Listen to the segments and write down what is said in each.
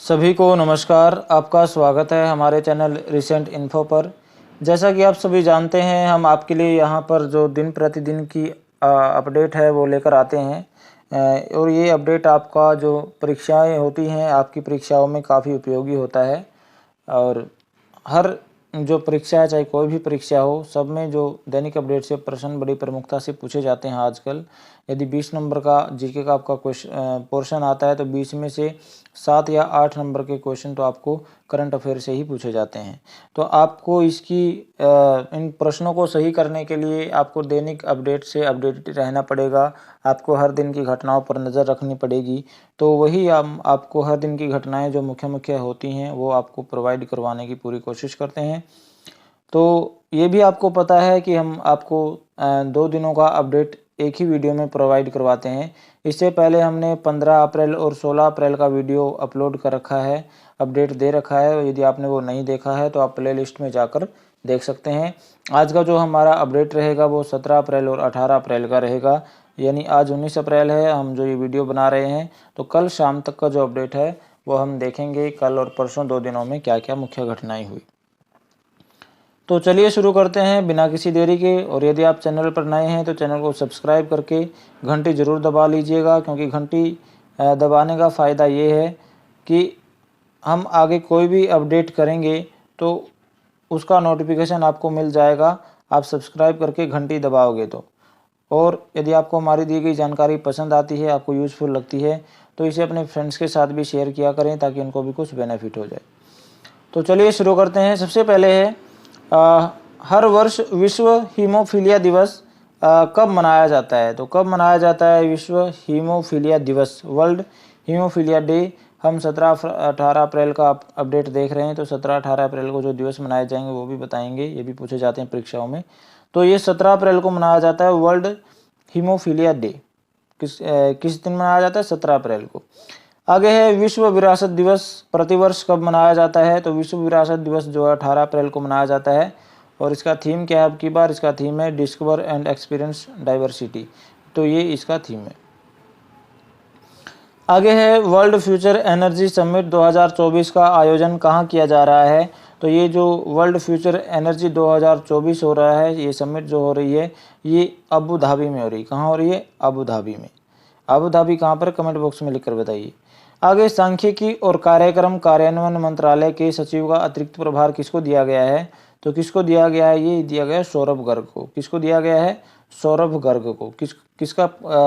सभी को नमस्कार। आपका स्वागत है हमारे चैनल रिसेंट इन्फो पर। जैसा कि आप सभी जानते हैं, हम आपके लिए यहाँ पर जो दिन प्रतिदिन की अपडेट है वो लेकर आते हैं और ये अपडेट आपका जो परीक्षाएं होती हैं, आपकी परीक्षाओं में काफ़ी उपयोगी होता है। और हर जो परीक्षा है, चाहे कोई भी परीक्षा हो, सब में जो दैनिक अपडेट से प्रश्न बड़ी प्रमुखता से पूछे जाते हैं आजकल। यदि 20 नंबर का जीके का आपका पोर्शन आता है तो 20 में से 7 या 8 नंबर के क्वेश्चन तो आपको करंट अफेयर से ही पूछे जाते हैं। तो आपको इन प्रश्नों को सही करने के लिए आपको दैनिक अपडेट से अपडेटेड रहना पड़ेगा। आपको हर दिन की घटनाओं पर नज़र रखनी पड़ेगी। तो वही आपको हर दिन की घटनाएं जो मुख्य मुख्य होती हैं वो आपको प्रोवाइड करवाने की पूरी कोशिश करते हैं। तो ये भी आपको पता है कि हम आपको 2 दिनों का अपडेट एक ही वीडियो में प्रोवाइड करवाते हैं। इससे पहले हमने 15 अप्रैल और 16 अप्रैल का वीडियो अपलोड कर रखा है, अपडेट दे रखा है। यदि आपने वो नहीं देखा है तो आप प्ले लिस्ट में जाकर देख सकते हैं। आज का जो हमारा अपडेट रहेगा वो 17 अप्रैल और 18 अप्रैल का रहेगा। यानी आज 19 अप्रैल है, हम जो ये वीडियो बना रहे हैं, तो कल शाम तक का जो अपडेट है वो हम देखेंगे कल और परसों 2 दिनों में क्या क्या मुख्य घटनाएं हुई। तो चलिए शुरू करते हैं बिना किसी देरी के। और यदि आप चैनल पर नए हैं तो चैनल को सब्सक्राइब करके घंटी ज़रूर दबा लीजिएगा, क्योंकि घंटी दबाने का फ़ायदा ये है कि हम आगे कोई भी अपडेट करेंगे तो उसका नोटिफिकेशन आपको मिल जाएगा, आप सब्सक्राइब करके घंटी दबाओगे तो। और यदि आपको हमारी दी गई जानकारी पसंद आती है, आपको यूज़फुल लगती है, तो इसे अपने फ्रेंड्स के साथ भी शेयर किया करें ताकि उनको भी कुछ बेनिफिट हो जाए। तो चलिए शुरू करते हैं। सबसे पहले है हर वर्ष विश्व हीमोफीलिया दिवस कब मनाया जाता है। तो कब मनाया जाता है विश्व हीमोफीलिया दिवस, वर्ल्ड हीमोफीलिया डे। हम 17-18 अप्रैल का अपडेट देख रहे हैं, तो 17-18 अप्रैल को जो दिवस मनाए जाएंगे वो भी बताएंगे, ये भी पूछे जाते हैं परीक्षाओं में। तो ये 17 अप्रैल को मनाया जाता है वर्ल्ड हीमोफीलिया डे। किस दिन मनाया जाता है? 17 अप्रैल को। आगे है विश्व विरासत दिवस प्रतिवर्ष कब मनाया जाता है। तो विश्व विरासत दिवस जो है 18 अप्रैल को मनाया जाता है। और इसका थीम क्या है अब की बार? इसका थीम है डिस्कवर एंड एक्सपीरियंस डाइवर्सिटी। तो ये इसका थीम है। आगे है वर्ल्ड फ्यूचर एनर्जी समिट 2024 का आयोजन कहाँ किया जा रहा है। तो ये जो वर्ल्ड फ्यूचर एनर्जी 2024 हो रहा है, ये समिट जो हो रही है ये अबू धाबी में हो रही है। कहाँ हो रही है? अबू धाबी में। अबू धाबी कहाँ पर? कमेंट बॉक्स में लिखकर बताइए। आगे सांख्यिकी और कार्यक्रम कार्यान्वयन मंत्रालय के सचिव का अतिरिक्त प्रभार किसको दिया गया है। तो किसको दिया गया है? ये दिया गया है सौरभ गर्ग को। किसको दिया गया है? सौरभ गर्ग को। किसका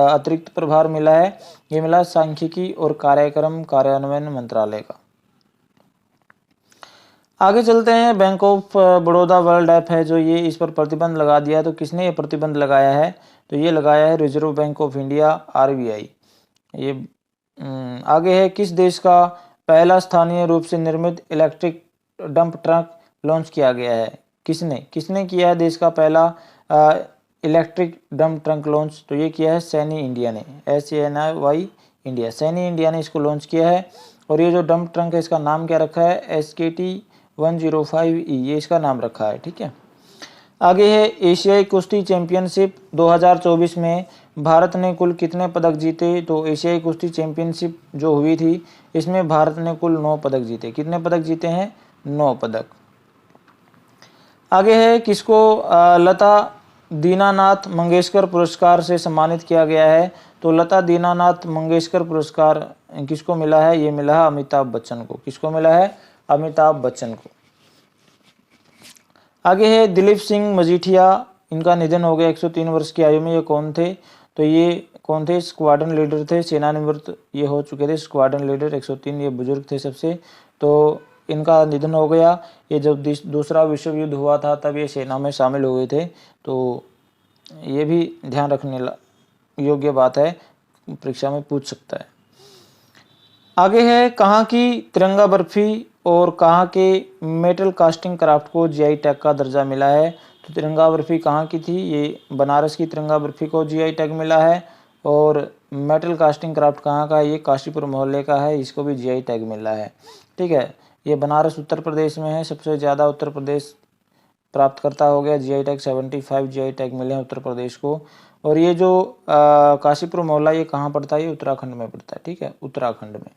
अतिरिक्त प्रभार मिला है? ये मिला सांख्यिकी और कार्यक्रम कार्यान्वयन मंत्रालय का। आगे चलते हैं। Bank of Baroda world app है जो ये इस पर प्रतिबंध लगा दिया है। तो किसने ये प्रतिबंध लगाया है? तो ये लगाया है reserve bank of India, RBI। ये आगे है किस देश का पहला स्थानीय रूप से निर्मित इलेक्ट्रिक डंप ट्रक लॉन्च किया गया है। किसने किया है देश का पहला इलेक्ट्रिक डंप ट्रक लॉन्च? तो ये किया है सैनी इंडिया ने, SANY इंडिया। सैनी इंडिया ने इसको लॉन्च किया है। और ये जो डंप ट्रक है इसका नाम क्या रखा है? SKT-105E, ये इसका नाम रखा है। ठीक है। आगे है एशियाई कुश्ती चैंपियनशिप 2024 में भारत ने कुल कितने पदक जीते। तो एशियाई कुश्ती चैंपियनशिप जो हुई थी इसमें भारत ने कुल 9 पदक जीते। कितने पदक जीते हैं? 9 पदक। आगे है किसको लता दीनानाथ मंगेशकर पुरस्कार से सम्मानित किया गया है। तो लता दीनानाथ मंगेशकर पुरस्कार किसको मिला है? ये मिला है अमिताभ बच्चन को। किसको मिला है? अमिताभ बच्चन को। आगे है दिलीप सिंह मजीठिया, इनका निधन हो गया 103 वर्ष की आयु में। ये कौन थे? तो ये कौन थे? स्क्वाड्रन लीडर थे, सेनानिवृत्त ये हो चुके थे। स्क्वाड्रन लीडर 103, ये बुजुर्ग थे सबसे। तो इनका निधन हो गया। ये जब दूसरा विश्व युद्ध हुआ था तब ये सेना में शामिल हुए थे। तो ये भी ध्यान रखने योग्य बात है, परीक्षा में पूछ सकता है। आगे है कहाँ की तिरंगा बर्फी और कहाँ के मेटल कास्टिंग क्राफ्ट को GI टैग का दर्जा मिला है। तो तिरंगा बर्फी कहाँ की थी? ये बनारस की तिरंगा बर्फी को GI टैग मिला है। और मेटल कास्टिंग क्राफ्ट कहाँ का है? ये काशीपुर मोहल्ले का है, इसको भी GI टैग मिला है। ठीक है। ये बनारस उत्तर प्रदेश में है, सबसे ज़्यादा उत्तर प्रदेश प्राप्त करता हो गया। GI टैग 75 GI टैग मिले हैं उत्तर प्रदेश को। और ये जो काशीपुर मोहल्ला ये कहाँ पड़ता है? ये उत्तराखंड में पड़ता है। ठीक है, उत्तराखंड में।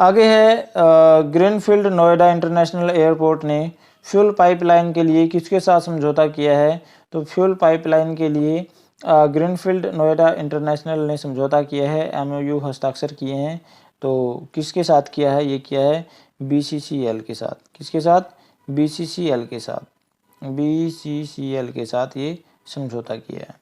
आगे है ग्रीनफील्ड नोएडा इंटरनेशनल एयरपोर्ट ने फ्यूल पाइपलाइन के लिए किसके साथ समझौता किया है? तो फ्यूल पाइपलाइन के लिए ग्रीनफील्ड नोएडा इंटरनेशनल ने समझौता किया है, एमओयू हस्ताक्षर किए हैं। तो किसके साथ किया है? ये किया है बीसीसीएल के साथ। किसके साथ? बीसीसीएल के साथ। बीसीसीएल के साथ ये समझौता किया है।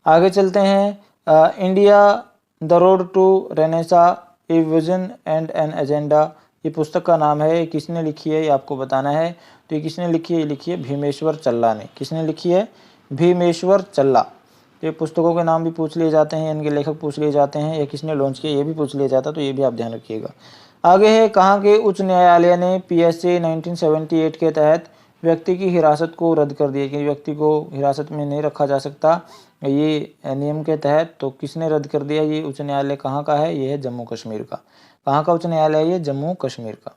आगे चलते हैं। India the road to renaissance a vision and an agenda, ये पुस्तक का नाम है। ये किसने लिखी है ये आपको बताना है। तो ये किसने लिखी है? ये लिखी है भीमेश्वर चल्ला ने। किसने लिखी है? भीमेश्वर चल्ला। तो ये पुस्तकों के नाम भी पूछ लिए जाते हैं, इनके लेखक पूछ लिए जाते हैं, या किसने लॉन्च किया ये भी पूछ लिया जाता, तो ये भी आप ध्यान रखिएगा। आगे है कहाँ के उच्च न्यायालय ने पीएसए 1978 के तहत व्यक्ति की हिरासत को रद्द कर दिया कि व्यक्ति को हिरासत में नहीं रखा जा सकता ये नियम के तहत। तो किसने रद्द कर दिया? ये उच्च न्यायालय कहाँ का है? ये है जम्मू कश्मीर का। कहाँ का उच्च न्यायालय है? ये जम्मू कश्मीर का।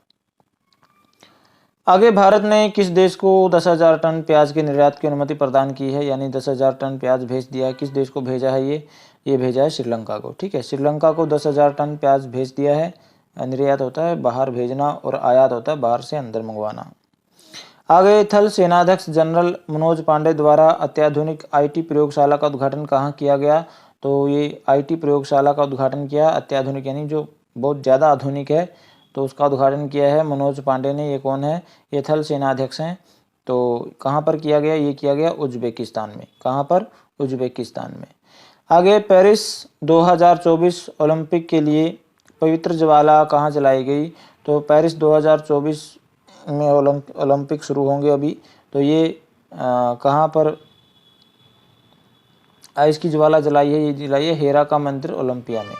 आगे भारत ने किस देश को 10,000 टन प्याज के निर्यात की अनुमति प्रदान की है? यानी 10,000 टन प्याज भेज दिया। किस देश को भेजा है ये भेजा है श्रीलंका को। ठीक है, श्रीलंका को 10,000 टन प्याज भेज दिया है। निर्यात होता है बाहर भेजना और आयात होता है बाहर से अंदर मंगवाना। आगे थल सेनाध्यक्ष जनरल मनोज पांडे द्वारा अत्याधुनिक आईटी प्रयोगशाला का उद्घाटन कहाँ किया गया? तो ये आईटी प्रयोगशाला का उद्घाटन किया, अत्याधुनिक यानी जो बहुत ज़्यादा आधुनिक है, तो उसका उद्घाटन किया है मनोज पांडे ने। ये कौन है? ये थल सेनाध्यक्ष हैं। तो कहाँ पर किया गया? ये किया गया उज्बेकिस्तान में। कहाँ पर? उज्बेकिस्तान में। आगे पेरिस 2024 ओलंपिक के लिए पवित्र ज्वाला कहाँ जलाई गई? तो पेरिस 2024 में ओलंपिक शुरू होंगे अभी, तो ये कहाँ पर इसकी ज्वाला जलाई है? ये जलाई है हेरा का मंदिर ओलंपिया में।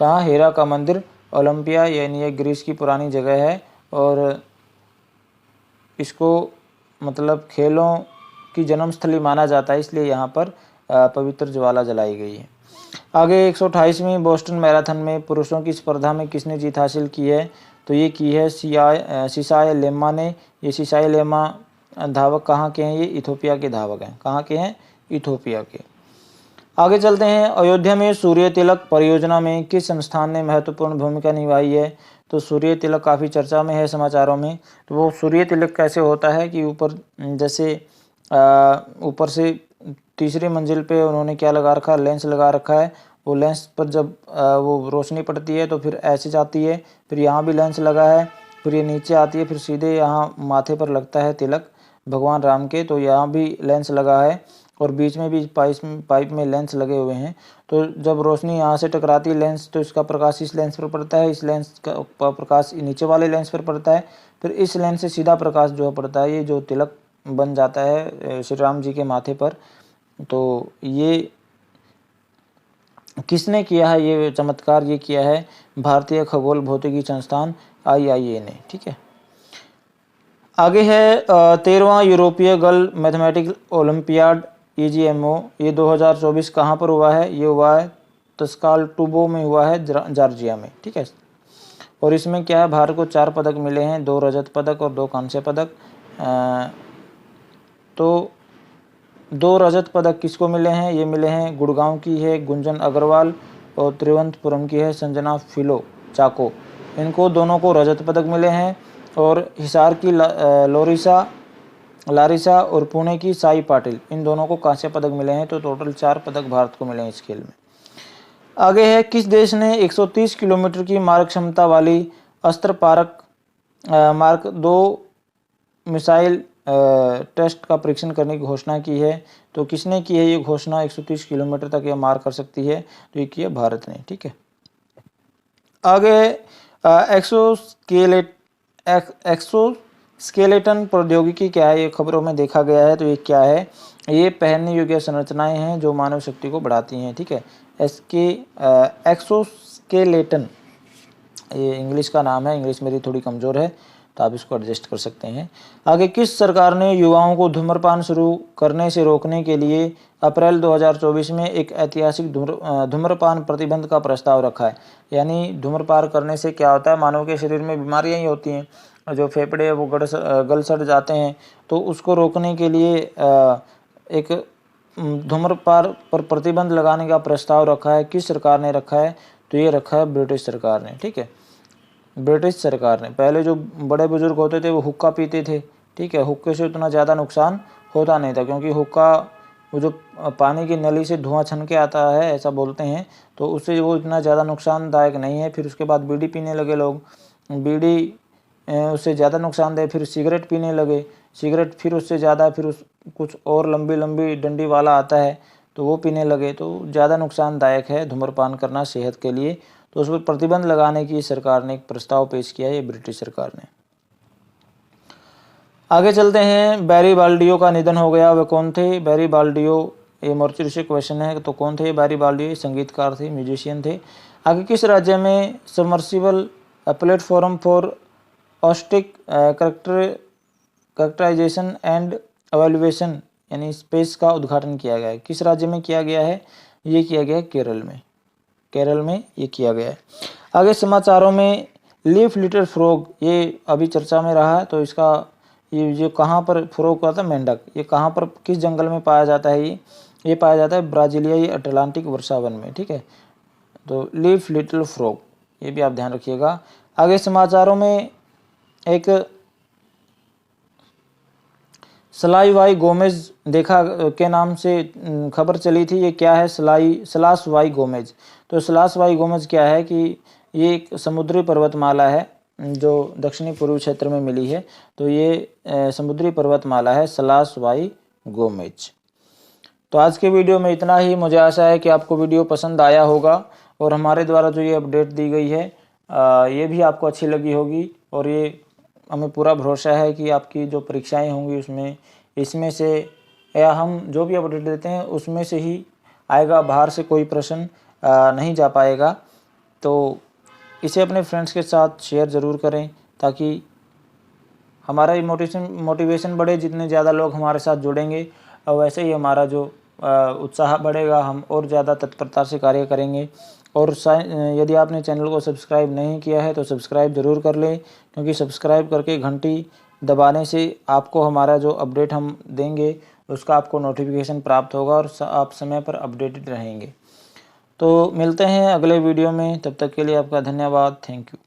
कहाँ? हेरा का मंदिर ओलंपिया, यानी ये ग्रीस की पुरानी जगह है और इसको मतलब खेलों की जन्मस्थली माना जाता है, इसलिए यहाँ पर पवित्र ज्वाला जलाई गई है। आगे 128वीं बोस्टन मैराथन में पुरुषों की स्पर्धा में किसने जीत हासिल की है? तो ये की है सिसाई लेमा ने। ये सिसाई लेमा धावक कहाँ के हैं? ये इथोपिया के धावक हैं। कहाँ के हैं? इथोपिया के। आगे चलते हैं। अयोध्या में सूर्य तिलक परियोजना में किस संस्थान ने महत्वपूर्ण भूमिका निभाई है? तो सूर्य तिलक काफ़ी चर्चा में है समाचारों में। तो वो सूर्य तिलक कैसे होता है कि ऊपर जैसे ऊपर से तीसरी मंजिल पे उन्होंने क्या लगा रखा? लेंस लगा रखा है। वो लेंस पर जब वो रोशनी पड़ती है तो फिर ऐसे जाती है, फिर यहाँ भी लेंस लगा है, फिर ये नीचे आती है, फिर सीधे यहाँ माथे पर लगता है तिलक भगवान राम के। तो यहाँ भी लेंस लगा है और बीच में भी पाइप में लेंस लगे हुए हैं। तो जब रोशनी यहाँ से टकराती है लेंस, तो इसका प्रकाश इस लेंस पर पड़ता है, इस लेंस का प्रकाश नीचे वाले लेंस पर पड़ता है, फिर इस लेंस से सीधा प्रकाश जो पड़ता है, ये जो तिलक बन जाता है श्री राम जी के माथे पर। तो ये किसने किया है ये चमत्कार? ये किया है भारतीय खगोल भौतिकी संस्थान IIA ने। ठीक है। आगे है 13वां यूरोपीय गर्ल मैथमेटिक्स ओलंपियाड EGMO, ये 2024 कहाँ पर हुआ है? ये हुआ है तस्कालटूबो में हुआ है, जॉर्जिया में। ठीक है। और इसमें क्या है? भारत को 4 पदक मिले हैं, 2 रजत पदक और 2 कांस्य पदक। तो 2 रजत पदक किसको मिले हैं? ये मिले हैं गुड़गांव की है गुंजन अग्रवाल और तिरुवनंतपुरम की है संजना फिलो चाको। इनको दोनों को रजत पदक मिले हैं। और हिसार की लारिसा और पुणे की साई पाटिल, इन दोनों को कांस्य पदक मिले हैं। तो टोटल 4 पदक भारत को मिले हैं इस खेल में। आगे है किस देश ने 130 किलोमीटर की मारक क्षमता वाली अस्त्र पारक मार्क 2 मिसाइल टेस्ट का परीक्षण करने की घोषणा की है? तो किसने की है ये घोषणा? 130 किलोमीटर तक ये मार कर सकती है, तो ये की है भारत ने। ठीक है। आगे एक्सोस्केलेटन प्रौद्योगिकी क्या है? ये खबरों में देखा गया है। तो ये क्या है? ये पहनने योग्य संरचनाएं हैं जो मानव शक्ति को बढ़ाती हैं। ठीक है। एक्सोस्केलेटन ये इंग्लिश का नाम है, इंग्लिश मेरी थोड़ी कमज़ोर है तो आप इसको एडजस्ट कर सकते हैं। आगे किस सरकार ने युवाओं को धूम्रपान शुरू करने से रोकने के लिए अप्रैल 2024 में एक ऐतिहासिक धूम्रपान प्रतिबंध का प्रस्ताव रखा है? यानी धूम्रपान करने से क्या होता है? मानव के शरीर में बीमारियां ही होती हैं, जो फेफड़े वो गल सड़ जाते हैं। तो उसको रोकने के लिए एक धूम्रपान पर प्रतिबंध लगाने का प्रस्ताव रखा है। किस सरकार ने रखा है? तो ये रखा है ब्रिटिश सरकार ने। ठीक है। ब्रिटिश सरकार ने। पहले जो बड़े बुजुर्ग होते थे वो हुक्का पीते थे, ठीक है, हुक्के से उतना ज़्यादा नुकसान होता नहीं था, क्योंकि हुक्का वो जो पानी की नली से धुआं छन के आता है ऐसा बोलते हैं, तो उससे वो इतना ज़्यादा नुकसानदायक नहीं है। फिर उसके बाद बीड़ी पीने लगे लोग, बीड़ी उससे ज़्यादा नुकसानदेह, फिर सिगरेट पीने लगे, सिगरेट फिर उससे ज़्यादा, फिर उस कुछ और लंबी लंबी डंडी वाला आता है तो वो पीने लगे, तो ज़्यादा नुकसानदायक है धूम्रपान करना सेहत के लिए। तो उस पर प्रतिबंध लगाने की सरकार ने एक प्रस्ताव पेश किया है, ये ब्रिटिश सरकार ने। आगे चलते हैं, बैरी बाल्डियो का निधन हो गया, वे कौन थे? बैरी बाल्डियो, ये मोर्चरी से क्वेश्चन है, तो कौन थे बैरी बाल्डियो? संगीतकार थे, म्यूजिशियन थे। आगे, किस राज्य में submersible platform for acoustic characterisation and evaluation यानी स्पेस का उद्घाटन किया गया है? किस राज्य में किया गया है? ये किया गया है केरल में, केरल में ये किया गया है। आगे समाचारों में, लीफ लिटिल फ्रॉग, ये अभी चर्चा में रहा है, तो इसका ये कहाँ पर फ्रॉग का था? मेंढक, ये कहाँ पर, किस जंगल में पाया जाता है? ये पाया जाता है ब्राजीलियाई अटलांटिक वर्षावन में, ठीक है। तो लीफ लिटिल फ्रॉग, ये भी आप ध्यान रखिएगा। आगे समाचारों में एक सलाई गोमेज देखा के नाम से खबर चली थी, ये क्या है? सलास वाई गोमेज। तो सलास वाई गोमेज क्या है कि ये एक समुद्री पर्वतमाला है जो दक्षिणी पूर्वी क्षेत्र में मिली है, तो ये समुद्री पर्वतमाला है सलास वाई गोमेज। तो आज के वीडियो में इतना ही। मुझे आशा है कि आपको वीडियो पसंद आया होगा और हमारे द्वारा जो ये अपडेट दी गई है ये भी आपको अच्छी लगी होगी, और ये हमें पूरा भरोसा है कि आपकी जो परीक्षाएं होंगी उसमें इसमें से, या हम जो भी अपडेट देते हैं उसमें से ही आएगा, बाहर से कोई प्रश्न नहीं जा पाएगा। तो इसे अपने फ्रेंड्स के साथ शेयर ज़रूर करें ताकि हमारा ये मोटिवेशन बढ़े। जितने ज़्यादा लोग हमारे साथ जुड़ेंगे वैसे ही हमारा जो उत्साह बढ़ेगा, हम और ज़्यादा तत्परता से कार्य करेंगे। और यदि आपने चैनल को सब्सक्राइब नहीं किया है तो सब्सक्राइब ज़रूर कर लें, क्योंकि सब्सक्राइब करके घंटी दबाने से आपको हमारा जो अपडेट हम देंगे उसका आपको नोटिफिकेशन प्राप्त होगा और आप समय पर अपडेटेड रहेंगे। तो मिलते हैं अगले वीडियो में, तब तक के लिए आपका धन्यवाद। Thank you.